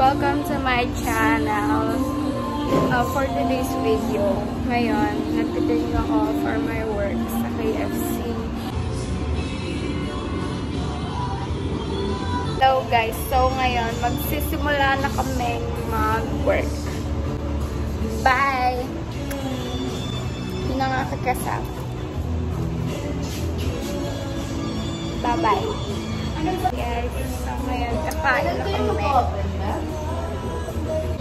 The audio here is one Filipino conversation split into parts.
Welcome to my channel. For today's video, ngayon, nagtitingin ako for my work sa KFC. Hello guys, so ngayon, magsisimula na kaming mag-work. Bye! Yun ang aking kasama. Bye-bye! Guys, so ngayon, kakain na kami.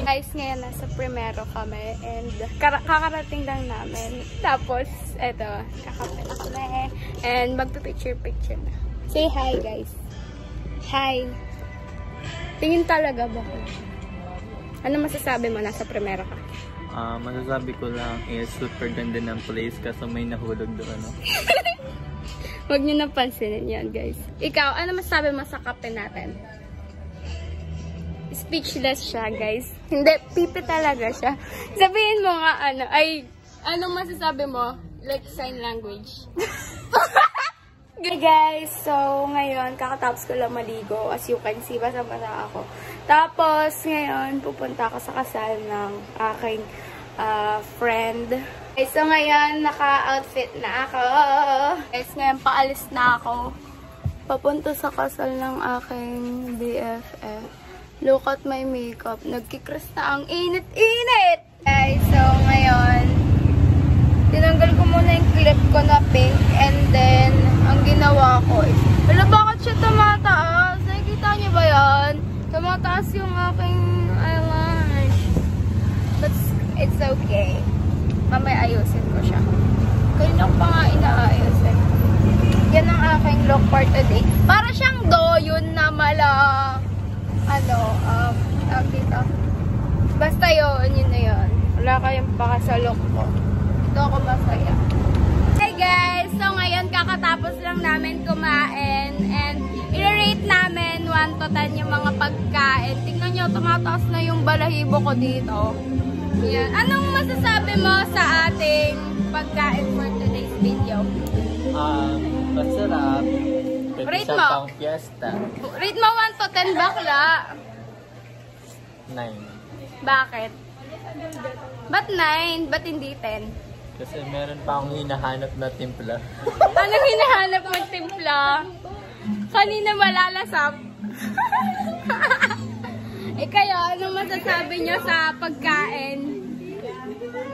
Guys, ngayon nasa Primero kami and kakarating lang namin. Tapos, eto, kakape na kami and magpipicture-picture na. Say hi, guys. Hi. Tingin talaga ba? Ano masasabi mo nasa Primero ka? Masasabi ko lang is super ganda ng place kasi may nahulog doon. No? Huwag niyo napansinin yan, guys. Ikaw, ano masasabi mo sa kape natin? Speechless siya, guys. Hindi, pipi talaga siya. Sabihin mo nga, anong masasabi mo? Like sign language. Okay, guys. So, ngayon, kakatapos ko lang maligo. As you can see, basa-basa ako. Tapos, ngayon, pupunta ako sa kasal ng aking friend. Okay, so, ngayon, naka-outfit na ako. Guys, ngayon, paalis na ako. Papunta sa kasal ng aking BFF. Look at my makeup. Nagkikris na ang init-init! Guys, so ngayon, tinanggal ko muna yung clip ko na pink and then, ang ginawa ko is, wala, bakit siya tumataas? Nakikita niyo ba yan? Tumataas yung aking eyelash. But it's okay. Mamaya ayusin ko siya. Kanina ko pa nga inaayos eh. Yan ang aking look for today. Para siyang doyon na dito. Basta yun na yun. Wala kayong paka sa look ko. Ito ako masaya. Hey guys! So ngayon, kakatapos lang namin kumain and i-rate namin 1 to 10 yung mga pagkain. Tingnan nyo, tumataas na yung balahibo ko dito. Yan. Anong masasabi mo sa ating pagkain for today's video? Masarap. Rate mo. Pang fiesta. Rate mo 1 to 10 bakla. 9. Bakit? Ba't 9? Ba't hindi 10? Kasi meron pa akong hinahanap na timpla. Anong hinahanap mo timpla? Kanina malalasap. Kayo, anong masasabi nyo sa pagkain?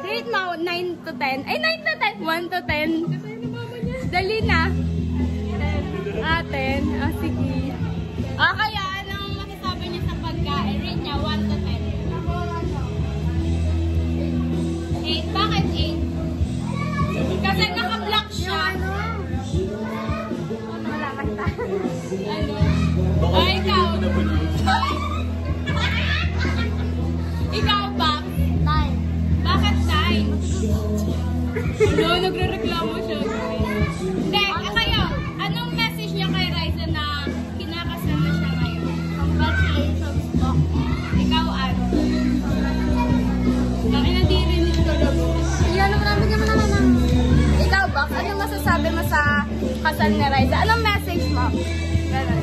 Rate mo 9 to 10. Ay, 9 to 10. 1 to 10. Dali na. 10. Sige. Kaya, anong masasabi niyo sa pagkain? Rate niya, 1 to 10. 8. Bakit 8? Kasi naka-block siya. Wala kanta. Ikaw. Ikaw ba? 9. Bakit 9? Nagre-reklamo siya. Hindi, kayo. Anong message niya kay Raisa na kinakasama siya ngayon? Congratulations po. Ikaw, ano? Nakinadirinig ko lang. Iyan naman namin naman. Ikaw ba? Anong masasabi mo sa kasal ni Raisa? Anong message mo? Ganon.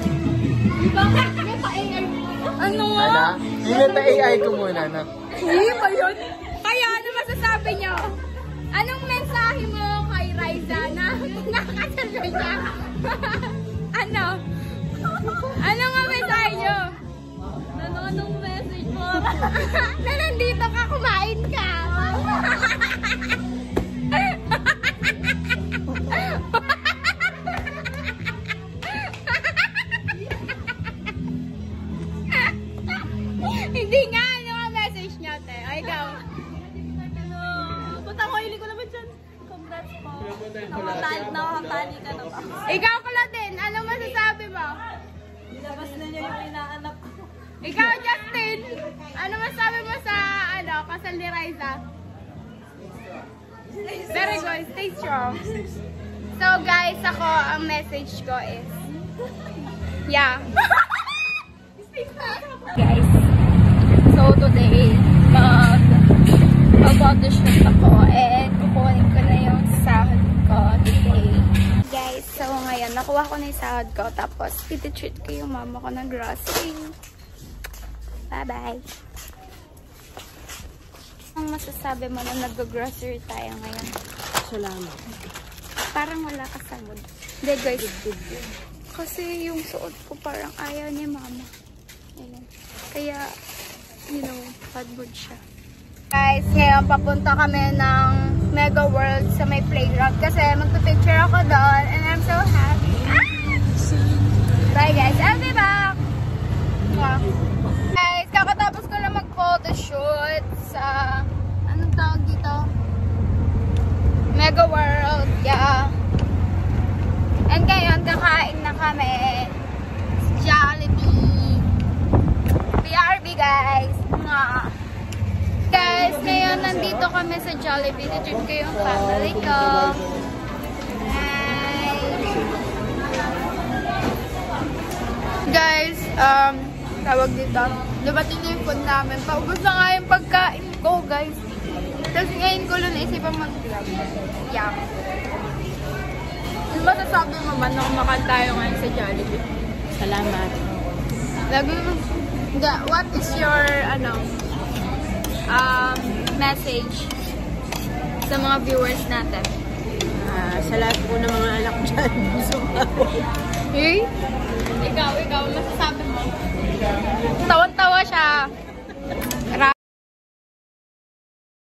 Bakit? May pa-AI mo. Ano nga? Yung pa-AI ko muna, na. Hindi pa yun. Kaya, ano masasabi niyo? Anong mensahe mo kay Raisa na nakakasal siya? Ano? Ano nga mensahe niyo? Anong message mo? Na nandito ka, kumain ka. Hindi nga, ano nga message niya, te? Ay, ikaw. Punta ko, hili ko naman dyan. Congrats po. Nakatali ka na ba? Ikaw pala din, ano masasabi mo? Ilabas na niya yung inaanak ko. Ikaw, Justin, ano masasabi mo sa, kasal ni Raisa? Very good, stay strong. So, guys, ako, ang message ko is, yeah. Guys, so today, mag-photoshoot ako and kukunin ko na yung sahod ko today. Guys, so ngayon, nakuha ko na yung sahod ko tapos tititreat ko yung mama ko ng grocery. Bye-bye! Ang masasabi mo na nag-grocery tayo ngayon? Salamat. Parang wala ka sa mood. Hindi guys, kasi yung suot ko parang ayaw ni mama. Ayan. Kaya, you know, bad mood siya. Guys, ngayon papunta kami ng Mega World sa may playground kasi magpipicture ako doon and I'm so happy. Ah! Bye guys, I'll be back! Yeah. Guys, kakatapos ko lang mag-photoshoot sa, anong tawag dito? Mega World, yeah. And ngayon, kakain na kami. Jollibee. BRB guys. Mwah. Guys, ngayon nandito kami sa Jollibee. Nandito ko yung family ko. Hi. Guys, tawag dito. Dumating na yung food namin. Paubos na nga yung pagkain ko, guys. Tapos ngayon ko lang naisipang mag-vlog. Yeah. Ano masasabi mo man na kumakain tayo ngayon sa Jollibee? Salamat. What is your, message sa mga viewers natin? Sa lahat po ng mga anak dyan. Hey? Ikaw, masasabi mo? Tawan-tawa siya.